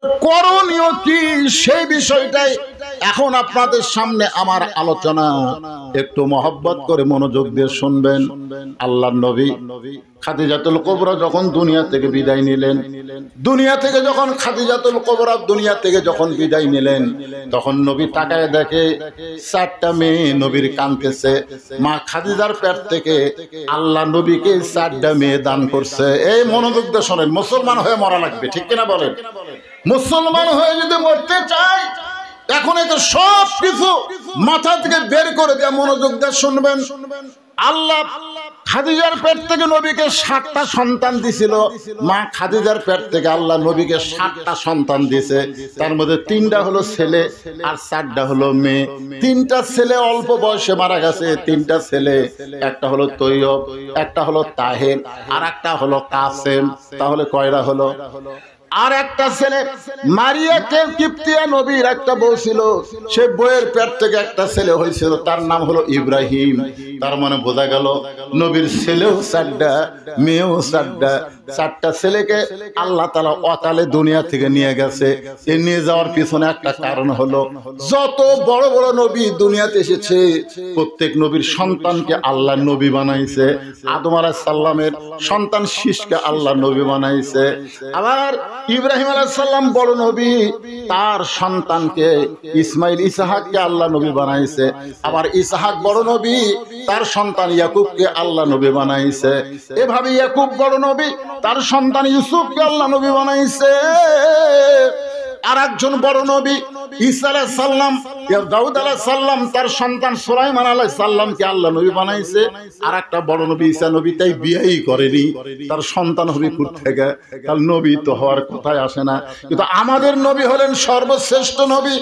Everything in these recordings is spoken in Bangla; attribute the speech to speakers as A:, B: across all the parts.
A: করণীয় কি সেই বিষয়টাই এখন আপনাদের সামনে আমার আলোচনা। একটু মহব্বত করে মনোযোগ দিয়ে শুনবেন। আল্লাহর নবী খাদিজাতুল কুবরা যখন দুনিয়া থেকে বিদায় নিলেন, দুনিয়া থেকে যখন খাদিজাতুল কুবরা দুনিয়া থেকে যখন বিদায় নিলেন, তখন নবী তাকায় দেখে 4টা মেয়ে নবীর কাঁদতেছে। মা খাদিজার পেট থেকে আল্লাহ নবীকে 4টা মেয়ে দান করছে। এই মনোযোগ দিয়ে শোনেন, মুসলমান হয়ে মরা লাগবে, ঠিক কিনা বলেন? মুসলমান হয়ে যদি মরতে চায় এখন এটা সব কিছু মাথা থেকে বের করে দেয়া মনোযোগ দিয়ে শুনবেন। আল্লাহ খাদিজার পেট থেকে নবীকে 7টা সন্তান দিছিল। মা খাদিজার পেট থেকে আল্লাহ নবীকে 7টা সন্তান দিয়েছে। তার মধ্যে 3টা হলো ছেলে আর 4টা হলো মেয়ে। 3টা ছেলে অল্প বয়সে মারা গেছে। 3টা ছেলে, একটা হলো তৈয়ব, একটা হলো তাহের, আর একটা হলো কাসেম। তাহলে কয়টা হলো? আর একটা ছেলে মারিয়া কিপ্তিয়া নবীর একটা বউ ছিল, সে বউয়ের পেট থেকে একটা ছেলে হয়েছিল, তার নাম হলো ইব্রাহিম। তার মানে বোঝা গেল নবীর ছেলেও 4টা, মেয়েও 4টা। 4টা ছেলেকে আল্লাহ তাআলা অকালে দুনিয়া থেকে নিয়ে গেছে। এ নিয়ে যাওয়ার পিছনে একটা কারণ হলো, যত বড় বড় নবী দুনিয়াতে এসেছে প্রত্যেক নবীর সন্তানকে আল্লাহ নবী বানাইছে। আদম আলাইহিস সালামের সন্তান শীষকে আল্লাহ নবী বানাইছে। আবার ইব্রাহিম আলাইহিস সালাম বড় নবী, তার সন্তানকে ইসমাইল ইসহাককে আল্লাহ নবী বানাইছে। আবার ইসহাক বড় নবী, তার সন্তান ইয়াকুবকে আল্লাহ নবী বানাইছে। এভাবে ইয়াকুব বড় নবী, তার সন্তান ইউসুফকে আল্লাহ নবী বানাইছে। আর একজন বড় নবী ঈসা আলাইহিস সালাম, দাউদ আলাইহিস সালাম, তার সন্তান সুলাইমান আলাইহিস সালামকে আল্লাহ নবী বানাইছে। আর একটা বড় নবী ঈসা নবী তাই বিয়েই করেনি, তার সন্তান হবে কোথা থেকে? কাল নবী তো হওয়ার কথাই আসে না। কিন্তু আমাদের নবী হলেন সর্বশ্রেষ্ঠ নবী।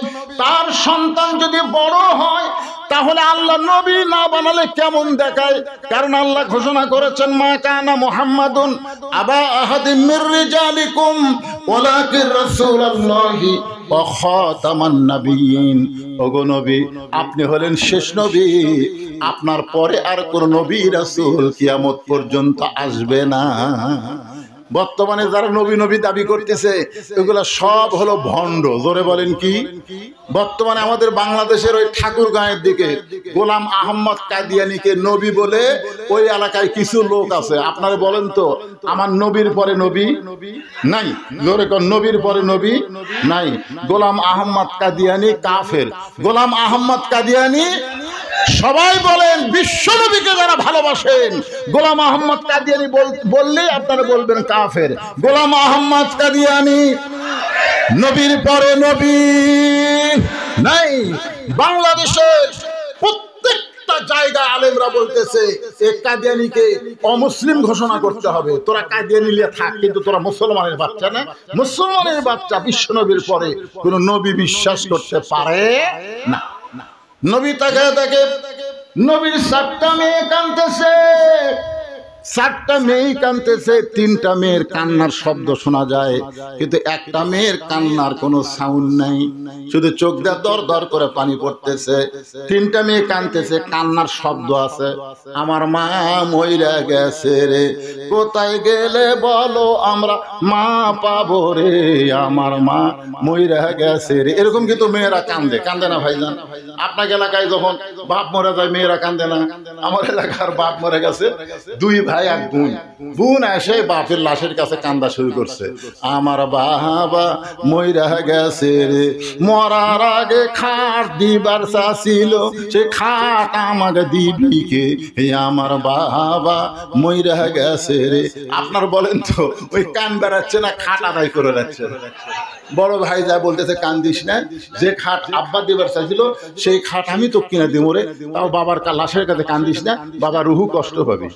A: তার সন্তান যদি বড় হয় তাহলে আল্লাহ নবী না বানালে কেমন দেখায়? কারণ আল্লাহ ঘোষণা করেছেন, মা কানা মুহাম্মাদুন আবা আহাদিম মির রিজালিকুম ওয়ালাকিন রাসূলুল্লাহি ওয়া খাতামান নাবিয়্যিন। ওগো নবী, আপনি হলেন শেষ নবী, আপনার পরে আর কোন নবী রাসূল কিয়ামত পর্যন্ত আসবে না। বর্তমানে যারা নবী নবী দাবি করতেছে এগুলা সব হলো ভণ্ড। জোরে বলেন কি? বর্তমানে আমাদের বাংলাদেশের ওই ঠাকুরগাঁয়ের দিকে গোলাম আহমদ কাদিয়ানীকে নবী বলে ওই এলাকায় কিছু লোক আছে। আপনারা বলেন তো, আমার নবীর পরে নবী নাই? জোরে কোন, নবীর পরে নবী নাই। গোলাম আহমদ কাদিয়ানী কাফের। গোলাম আহমদ কাদিয়ানী, সবাই বলেন বিশ্ব নবীকে যারা ভালোবাসেন গোলাম আহমদ কাদিয়ানী বললেই আপনারা বলবেন কাফের। গোলাম আহমদ কাদিয়ানী নবীর পরে নবী নাই। বাংলাদেশের প্রত্যেকটা জায়গায় আলেমরা বলতেছে এই কাদিয়ানীকে অমুসলিম ঘোষণা করতে হবে। তোরা কাদিয়ানী নিয়ে থাক, কিন্তু তোরা মুসলমানের বাচ্চা না। মুসলমানের বাচ্চা বিশ্ব নবীর পরে কোন নবী বিশ্বাস করতে পারে না। নবী তাকে দেখে নবীর 4টা মেয়ে কাঁদতেছে। 4টা মেয়েই কাঁদতেছে। 3টা মেয়ের কান্নার শব্দ শোনা যায়, কিন্তু একটা মেয়ের কান্নার কোনো সাউন্ড নাই, শুধু চোখ দিয়ে দর দর করে পানি পড়তেছে। 3টা মেয়ে কাঁদতেছে, কান্নার শব্দ আছে। আমার মা মইরা গেছে রে, কোথায় গেলে বলো আমরা মা পাবো রে, আমার মা মইরা গেছে রে। এরকম কিন্তু মেয়েরা কান্দে, কান্দে না ভাইজান? আপনার এলাকায় যখন বাপ মরে যায় মেয়েরা কান্দে না? আমার এলাকার বাপ মরে গেছে, 2 ভাই এক বোন। বোন এসে বাপের লাশের কাছে কান্দা শুরু করছে, আমার বাবা মইরা গেছে রে, মরার আগে খাট দিবার চাছিল, সে খাট আমাকে দিবি কে, আমার বাবা মইরা গেছে রে। আপনার বলেন তো ওই কান বেড়াচ্ছে না খাট আদায় করে যাচ্ছে? বড় ভাই যা বলতেছে কান্দিস না, যে খাট আব্বা দিবার চাইছিল সেই খাট আমি তো কিনে দিব রে, তাও বাবার লাশের কাছে কান্দিস না, বাবা রুহু কষ্ট পাবে।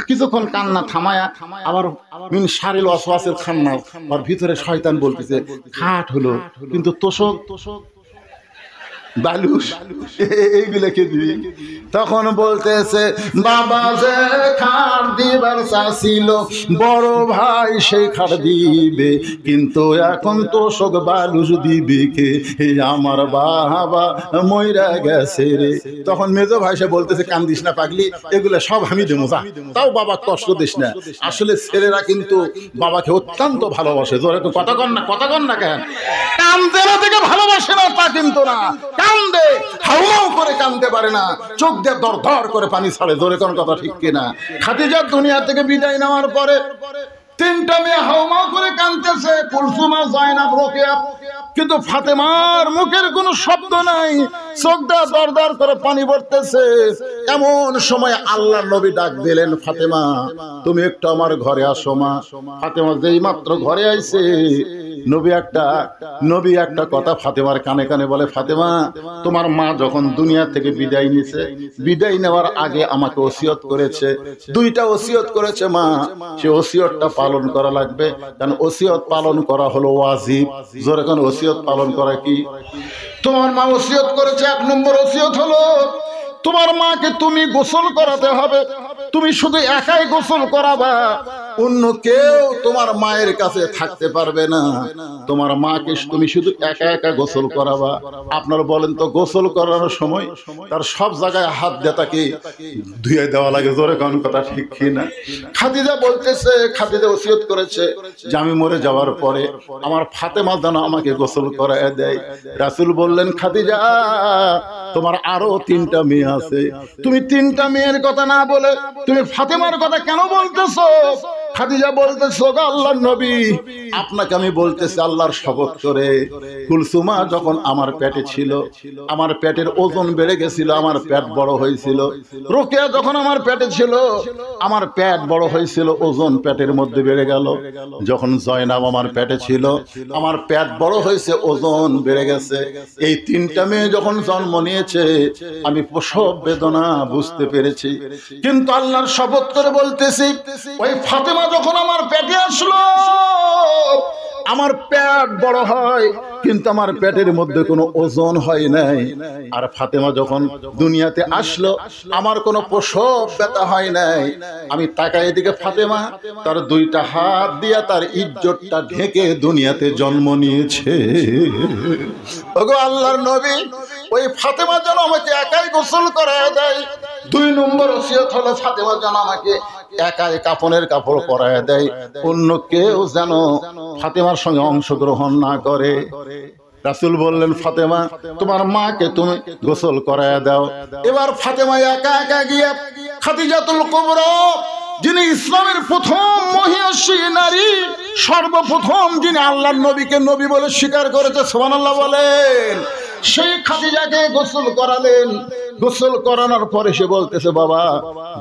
A: কিছুক্ষণ কান্না থামায়া আবার মিন শারিল ওয়াসওয়াসের খান্না, আর ভিতরে শয়তান বলতেছে খাট হলো কিন্তু তোষক বালুস এইগুলোকে দিবি। তখন বলতেছে বাবা যে খাট দিবার চাছিল বড় ভাই সেই খাট দিবে, কিন্তু এখন তো শোক বালুস দিবে কে, আমার বাবা মইরা গেছে রে। তখন মেজো ভাই সে বলতেছে কান্দিস না পাগলি, এগুলো সব আমি দেবো যা, তাও বাবা কষ্ট দিস না। আসলে ছেলেরা কিন্তু বাবাকে অত্যন্ত ভালোবাসে। জোরে কথা কন না কেন? কান্দে না থেকে ভালোবাসে না তা কিন্তু না, কান্দে, হাউমাউ করে কান্দতে পারে না, চোখ দিয়ে দর দর করে পানি ছাড়ে। জোরে কোন কথা ঠিক কিনা? খাদিজা দুনিয়া থেকে বিদায় নেওয়ার পরে তিনটা মেয়ে হাউমাউ করে কাঁদতেছে, কুলসুমা, জয়নাব, রোকেয়া, কিন্তু ফাতেমার মুখের কোনো শব্দ নাই, চোখ দিয়ে দর দর করে পানি পড়তেছে। এমন সময় আল্লাহর নবী ডাক দিলেন, ফাতেমা তুমি একটু আমার ঘরে আসো মা। ফাতেমা যেই মাত্র ঘরে আইছে, নবী একটা কথা ফাতেমার কানে কানে বলে, ফাতেমা তোমার মা যখন দুনিয়া থেকে বিদায় নিছে, বিদায় নেওয়ার আগে আমাকে ওসিয়ত করেছে, দুইটা ওসিয়ত করেছে মা, সে ওসিয়তটা পালন করা লাগবে, কারণ ওসিয়ত পালন করা হলো ওয়াজিব। জোরে কোন ওসিয়ত পালন করা কি? তোমার মা ওসিয়ত করেছে, এক নম্বর ওসিয়ত হলো তোমার মাকে তুমি গোসল করাতে হবে, তুমি শুধু একাই গোসল করাবা, অন্য কেউ তোমার মায়ের কাছে থাকতে পারবে না, তোমার মাকে তুমি শুধু একা একা গোসল করাবা। আপনারা বলেন তো গোসল করানোর সময় তার সব জায়গায় হাত দিয়ে তাকে ধুয়ে দেওয়া লাগে। জোরে কোন কথা ঠিক কি না? খাদিজা বলতেছে, খাদিজা ওসিয়ত করেছে যে আমি মরে যাওয়ার পরে আমার ফাতেমা যেন আমাকে গোসল করায় দেয়। রাসূল বললেন, খাদিজা তোমার আরো তিনটা মেয়ে আছে, তুমি তিনটা মেয়ের কথা না বলে তুমি ফাতেমার কথা কেন বলতেছো? খাদিজা বলতেছো, আল্লাহর নবী আপনাকে আমি বলতেছি আল্লাহর শপথ করে, কুলসুমা যখন আমার পেটে ছিল, আমার পেটের ওজন বেড়ে গেছিল, আমার পেট বড় হয়েছিল। রোকেয়া যখন আমার পেটে ছিল, আমার পেট বড় হয়েছিল, ওজন পেটের মধ্যে বেড়ে গেল। যখন জয়নাব আমার পেটে ছিল, আমার পেট বড় হয়েছে, ওজন বেড়ে গেছে। এই তিনটা মেয়ে যখন জন্ম নিয়েছে, আমি প্রসব বেদনা বুঝতে পেরেছি, কিন্তু আল্লাহর শপথ করে বলতেছি, ওই ফাতেমা যখন আমার পেটে আসলো, আমার পেট বড় হয়, কিন্তু আমার পেটের মধ্যে কোনো ওজন হয় নাই। আর ফাতেমা যখন দুনিয়াতে আসলো, আমার কোনো প্রসব ব্যথা হয় নাই। আমি তাকাই এদিকে, ফাতেমা তার দুইটা হাত দিয়া তার ইজ্জতটা ঢেকে দুনিয়াতে জন্ম নিয়েছে। ওগো আল্লাহর নবী, ওই ফাতেমা যেন আমাকে একাই গোসল করায় দেয়। দুই নম্বর ওসিয়ত হলো ফাতেমা যেন আমাকে একাই কাফনের কাপড় পরায় দেয়, অন্য কেউ যেন ফাতেমার সঙ্গে অংশগ্রহণ না করে। রাসূল বললেন, ফাতেমা তোমার মাকে তুমি গোসল করায় দাও। এবার ফাতেমা একা একা গিয়ে খাদিজাতুল কুবরা, যিনি ইসলামের প্রথম মহিয়সী নারী, সর্বপ্রথম যিনি আল্লাহর নবীকে নবী বলে স্বীকার করেছে, সুবহানাল্লাহ বলেন, সেই খাদিজাকে গোসল করালেন। গোসল করানোর পরে সে বলতেছে, বাবা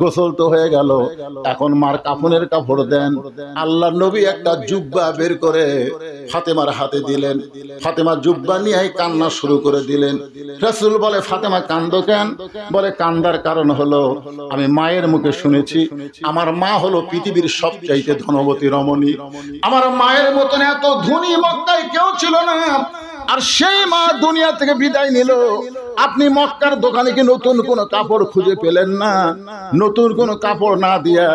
A: গোসল তো হয়ে গেল, এখন মার কাফনের কাপড় দেন। আল্লাহর নবী একটা জুব্বা বের করে ফাতেমার হাতে দিলেন। ফাতেমা জুব্বা নিয়ে কান্না শুরু করে দিলেন। রাসূল বলে, ফাতেমা কান্দো কেন? বলে, কান্দার কারণ হলো আমি মায়ের মুখে শুনেছি আমার মা হলো পৃথিবীর সবচাইতে ধনবতী রমণী, আমার মায়ের মতন এত ধনী মক্কায় কেউ ছিল না, আর সেই মা দুনিয়া থেকে বিদায় নিল। আপনি মক্কার দোকানে কি নতুন কোন কাপড় খুঁজে পেলেন না? নতুন কোন কাপড় না দিয়া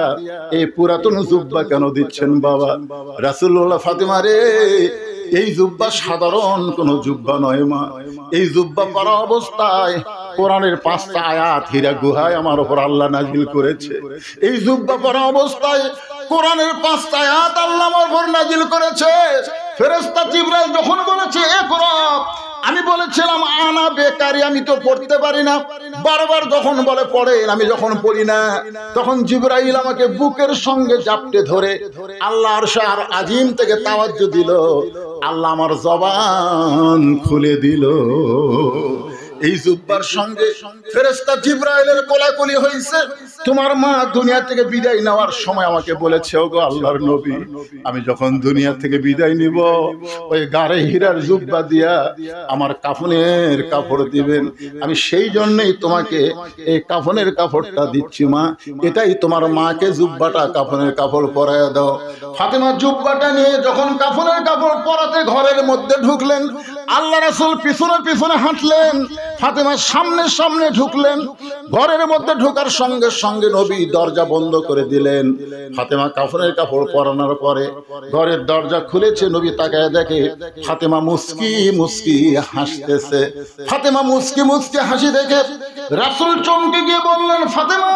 A: এই পুরাতন জুব্বা কেন দিচ্ছেন বাবা? রাসূলুল্লাহ, ফাতেমা রে, এই জুব্বা সাধারণ কোন জুব্বা নয় মা, এই জুব্বা পরা অবস্থায় কোরআনের 5টা আয়াত হীরা গুহায় আমার উপর আল্লাহ নাজিল করেছে। এই জুব্বা পরা অবস্থায় কোরআনের 5টা আয়াত আল্লাহ আমার উপর নাজিল করেছে। ফেরেশতা জিবরাইল যখন বলেছে ইকরা, আমি বলেছিলাম আনা বেকারি, আমি তো পড়তে পারি না। বারবার যখন বলে পড়েন, আমি যখন পড়ি না, তখন জিবরাইল আমাকে বুকের সঙ্গে জাপটে ধরে আল্লাহ আরশ আজিম থেকে তাওয়াজ্জু দিল, আল্লাহ আমার জবান খুলে দিল। এই জুব্বার সঙ্গে ফেরেশতা জিবরাইলের কোলাকুলি হয়েছে। তোমার মা দুনিয়া থেকে বিদায় নেওয়ার সময় আমাকে বলেছে, ওগো আল্লাহর নবী, আমি যখন দুনিয়া থেকে বিদায় নিব, ওই গাড়ে হীরার জুব্বা দিয়া আমার কাফনের কাপড় দিবেন। আমি সেই জন্যই তোমাকে এই কাফনের কাপড়টা দিচ্ছি মা, এটাই তোমার মাকে জুব্বাটা কাফনের কাপড় পরায় দাও। ফাতেমা জুব্বাটা নিয়ে যখন কাফনের কাপড় পরাতে ঘরের মধ্যে ঢুকলেন, আল্লাহ রাসূল পিছনে পিছনে হাঁটলেন। ফাতেমার সামনে সামনে ঢুকলেন। ঘরের মধ্যে ঢোকার সঙ্গে সঙ্গে নবী দরজা বন্ধ করে দিলেন। ফাতেমা কাফনের কাপড় পরানোর পরে ঘরের দরজা খুলেছে, নবী তাকায় দেখে ফাতেমা মুস্কি মুস্কি হাসতেছে। ফাতেমা মুস্কি মুস্কি হাসি দেখে রাসূল চমকে গিয়ে বললেন, ফাতেমা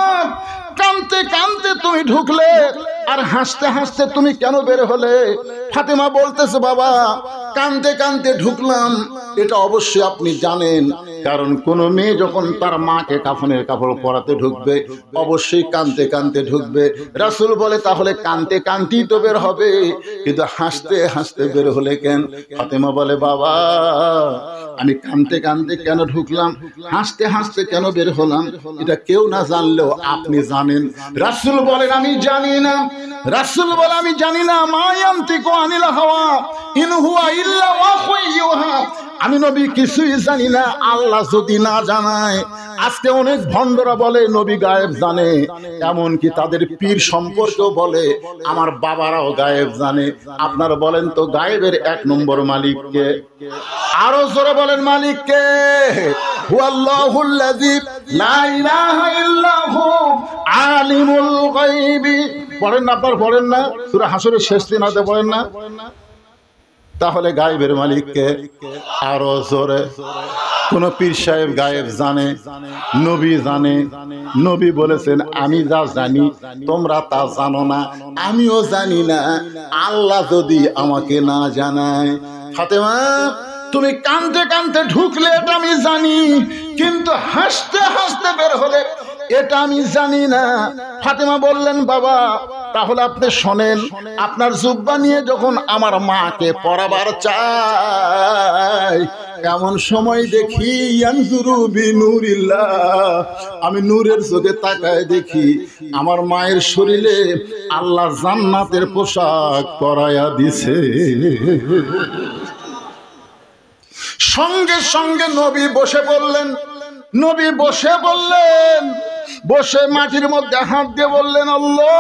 A: কাঁদতে কাঁদতে তুমি ঢুকলে আর হাসতে হাসতে তুমি কেন বের হলে? ফাতেমা বলতেছে, বাবা কাঁদতে কাঁদতে ঢুকলাম, এটা অবশ্যই আপনি জানেন, কারণ কোন মেয়ে যখন তার মাকে কাফনের কাপড় পরাতে ঢুকবে অবশ্যই কাঁদতে কাঁদতে ঢুকবে। রাসূল বলে, তাহলে কাঁদতে কাঁদতেই তো বের হবে, কিন্তু হাসতে হাসতে বের হলে কেন? ফাতেমা বলে, বাবা আমি কাঁদতে কাঁদতে কেন ঢুকলাম, হাসতে হাসতে কেন বের হলাম, এটা কেউ না জানলেও আপনি জানেন। রাসূল বলেন, আমি জানি না। রাসূল বলে, আমি জানি না। মা ইয়ানতিকু আনিল হাওয়া ইন হুয়া ইল্লা ওয়াহয়ুন ইউহা। আমি নবী কিছুই জানি না, আল্লাহ যদি না জানায়। আজকে অনেক ভণ্ডরা বলে নবী গায়েব জানে, এমনকি তাদের পীর সম্পর্কেও বলে আমার বাবারাও গায়েব জানে। আপনারা বলেন তো গায়েবের এক নম্বর মালিক কে? আরো জোরে বলেন, মালিক কে? হুয়াল্লাহুল্লাযী লা ইলাহা ইল্লা হু আলিমুল গায়বি। পড়েন না আপনারা? পড়েন না? সূরা হাসরের শেষ দিনাতে পড়েন না? তাহলে গায়েবের মালিক কে? আরো জোরে। কোন পীর সাহেব গায়েব জানে? নবী জানে। নবী বলেছেন, আমি যা জানি তোমরা তা জানো না, আমিও জানি না, আল্লাহ যদি আমাকে না জানায়। ফাতেমা তুমি কাঁদতে কাঁদতে ঢুকলে এটা আমি জানি, কিন্তু হাসতে হাসতে বের হলে এটা আমি জানি না। ফাতেমা বললেন, বাবা তাহলে আপনি শোনেন, আপনার জুব্বা নিয়ে যখন আমার মাকে পরাবার চাই, এমন সময় দেখি ইয়ানজুরু বিনুরিল্লাহ, আমি নূরের চোখে তাকায় দেখি আমার মায়ের শরীরে আল্লাহ জান্নাতের পোশাক পরায়া দিছে। সঙ্গে সঙ্গে নবী বসে বললেন, নবী বসে বললেন, বসে মাটির মধ্যে হাত দিয়ে বললেন, আল্লাহ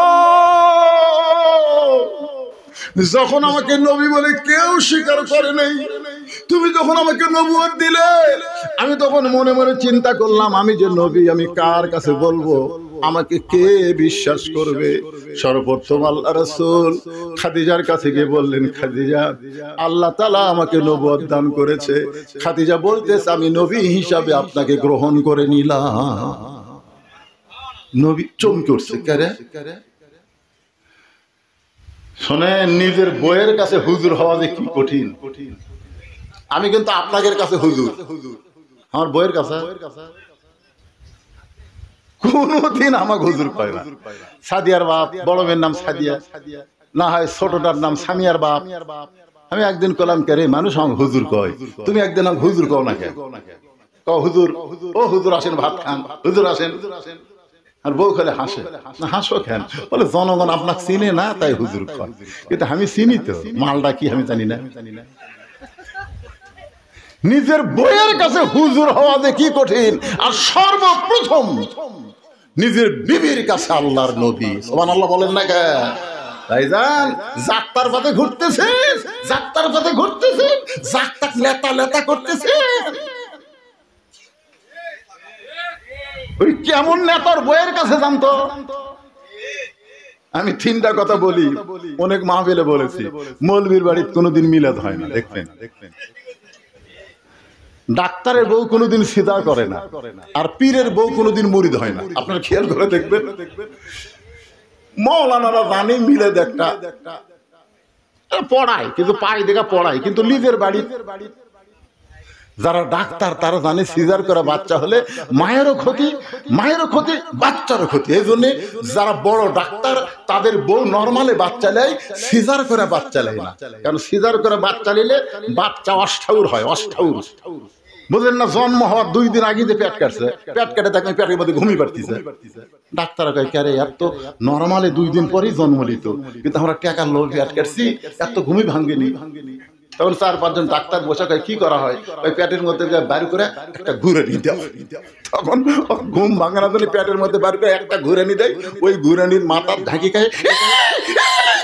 A: যখন আমাকে নবী বলে কেউ স্বীকার করে নাই, তুমি যখন আমাকে নবুয়ত দিলে, আমি তখন মনে মনে চিন্তা করলাম আমি যে নবী, আমি কার কাছে বলবো, আমাকে কে বিশ্বাস করবে? সর্বপ্রথম আল্লাহ রাসূল খাদিজার কাছে গিয়ে বললেন, খাদিজা আল্লাহ তাআলা আমাকে নবুয়ত দান করেছে। খাদিজা বলতেছে, আমি নবী হিসাবে আপনাকে গ্রহণ করে নিলাম। নবী চমকে উঠছে, কারে? শোনেন, নিজের বইয়ের কাছে হুজুর হওয়া যে কি কঠিন। আমি কিন্তু আপনাদের কাছে হুজুর, আমার বইয়ের কাছে কোনদিন আমাকে হুজুর কয় না। সাদিয়ার বাপ, বড় মেয়ের নাম সাদিয়া, না হয় ছোটটার নাম সামিয়ার বাপ। আমি একদিন কলাম, কে রে মানুষ আমাকে হুজুর কয়, তুমি একদিন আমাকে হুজুর কও না কেন? কও হুজুর, ও হুজুর আসেন ভাত খান, হুজুর আসেন। আর বউ খেলে হাসে, না হাসো কেন? বলে জনগণ আপনাকে চিনে না তাই হুজুর কয়, কিন্তু আমি চিনি তো, মালটা কি আমি জানি না। নিজের বইয়ের কাছে হুজুর হওয়া যে কি কঠিন, আর সর্বপ্রথম নিজের বিবির কাছে আল্লাহর নবী, সুবহানাল্লাহ বলেন না কে? ভাইজান যাত্রার পথে ঘুরতেছেন, যাত্রার পথে ঘুরতেছেন, যাত্রা লেতা লেতা করতেছেন, ওই কেমন নেতার বইয়ের কাছে জানতো। আমি তিনটা কথা বলি, অনেক মাহফিলে বলেছি, মৌলবীর বাড়িতে কোনোদিন মিলাদ হয় না, দেখবেন। ডাক্তারের বউ কোনোদিন সিজা করে না, আর পীরের বউ কোনোদিন মুরিদ হয় না। আপনারা খেয়াল করে দেখবেন, মৌলানারা জানে মিলাদ একটা পড়ায়, কিন্তু পায়ে দেখা পড়ায়, কিন্তু নিজের বাড়ি যারা ডাক্তার তারা জানে সিজার করে বাচ্চা হলে মায়েরও ক্ষতি, মায়েরও ক্ষতি, বাচ্চারও ক্ষতি। এই জন্য যারা বড় ডাক্তার তাদের বউ নর্মালে বাচ্চা নেয়, সিজার করে বাচ্চা নেয় না। কারণ সিজার করে বাচ্চা নিলে বাচ্চা অষ্টাউর হয়, অষ্টাউর। বুঝলেন না? জন্ম হওয়ার 2 দিন আগে যে পেট কাটছে, পেট কেটে দেখবেন পেটের মধ্যে ঘুমিয়ে পারতেছে। ডাক্তাররা কয়, কে রে এত নর্মালে 2 দিন পরেই জন্ম নিত, কিন্তু আমরা টাকার লোভ পেট কাটছি, এত ঘুমি ভাঙ্গেনি। তখন 4-5 জন ডাক্তার বসে কয়, কি করা হয়? ওই পেটের মধ্যে বাইর করে একটা ঘুরানি দেয়। তখন ঘুম ভাঙানোর জন্য পেটের মধ্যে বাইর করে একটা ঘুরানি দেয়, ওই ঘুরানির মাথার ঢাকি খায়,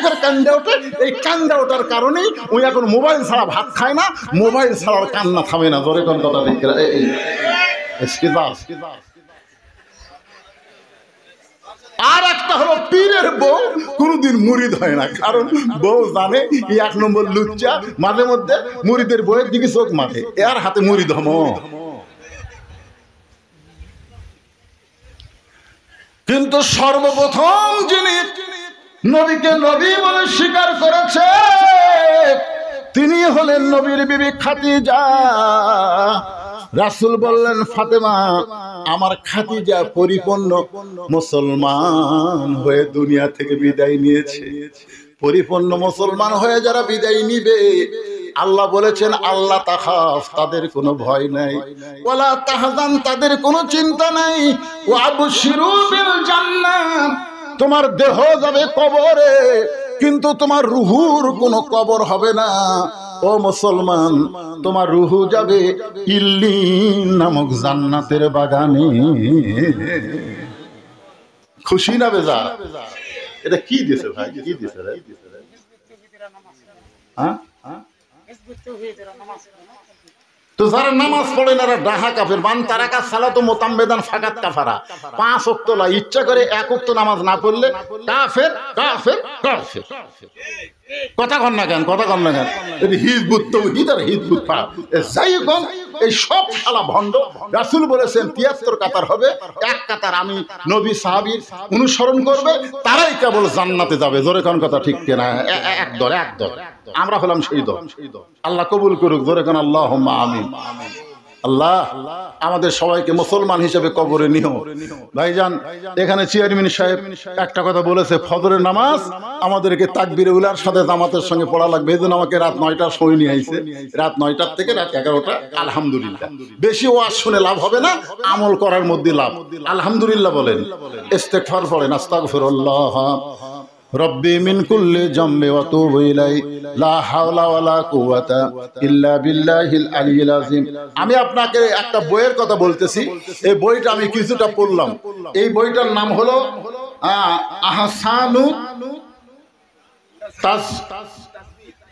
A: করে কান্দা ওঠে। এই কান্দা ওঠার কারণেই ওই এখন মোবাইল ছাড়া ভাত খায় না, মোবাইল ছাড়া কান্না থামে না। ধরে কোন কথা ঠিক আর একটা হলো পীরের বউ কোনদিন মুরিদ হয় না, কারণ বউ জানে এই 1 নম্বর লুচ্চা, মাঝে মধ্যে মুরিদের বউয়ের দিকে চোখ মারে, এর হাতে মুরিদ হম। কিন্তু সর্বপ্রথম যিনি নবীকে নবী বলে স্বীকার করেছে তিনি হলেন নবীর বিবি খাদিজা। রাসূল বললেন, ফাতেমা আমার খাদিজা পরিপূর্ণ মুসলমান হয়ে দুনিয়া থেকে বিদায় নিয়েছে। পরিপূর্ণ মুসলমান হয়ে যারা বিদায় নিবে, আল্লাহ বলেছেন আল্লাহ তাখাফ, তাদের কোনো ভয় নাই, ওয়ালা তাহজান, তাদের কোনো চিন্তা নাই, ওয়া আবশিরু বিল জান্নাহ, তোমার দেহ যাবে কবরে কিন্তু তোমার রুহুর কোনো কবর হবে না। ও মুসলমান, তোমার রুহু যাবে ইল্লিন নামক জান্নাতের বাগানে। খুশি না বেজা? এটা কি দিছে ভাই, কি দিছে রে? হ্যাঁ, তো যারা নামাজ পড়ে না ডাহা কাফের। মান তারাকা সালাতু মুতাম্মিদান ফাকাত কাফারা। 5 ওয়াক্ত লা ইচ্ছা করে 1 ওয়াক্ত নামাজ না পড়লে কাফের কাফের কাফের। কথা কন না কেন, কথা কন না কেন? এই হিজবুত তাওহীদ আর হিজবুত ফারা যাই কোন এই সব শালা ভণ্ড। রাসূল বলেছেন 73 কাতার হবে, 1 কাতার আমি নবী সাহাবীর অনুসরণ করবে, তারাই কেবল জান্নাতে যাবে। জোরে কোন কথা ঠিক কিনা? এক দল, এক দল। আমরা হলাম সেই দল। আল্লাহ কবুল করুক। জোরে কোন আল্লাহুম্মা আমিন। আল্লাহ আমাদের সবাইকে মুসলমান হিসেবে কবরে নিও। ভাইজান, এখানে চেয়ারম্যান সাহেব একটা কথা বলেছে, ফজরের নামাজ আমাদেরকে তাকবীরে উলার সাথে জামাতের সঙ্গে পড়া লাগবে। এই জন্য আমাকে রাত 9টার সময় নিয়ে আইছে, রাত 9টার থেকে রাত 11টা। আলহামদুলিল্লাহ, বেশি ওয়াজ শুনে লাভ হবে না, আমল করার মধ্যে লাভ। আলহামদুলিল্লাহ বলেন, ইস্তেগফার পড়েন, আস্তাগফিরুল্লাহ রব্বি মিন কুল্লি জামবি ওয়া তুবু ইলাই লা হাওলা ওয়ালা কুওয়াতা ইল্লা বিল্লাহিল আলিয়্যিল আযীম। আমি আপনাকে একটা বইয়ের কথা বলতেছি, এই বইটা আমি কিছুটা পড়লাম। এই বইটার নাম হলো আহসানু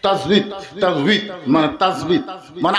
A: তাজবিদ, মানে তাজবিদ মানে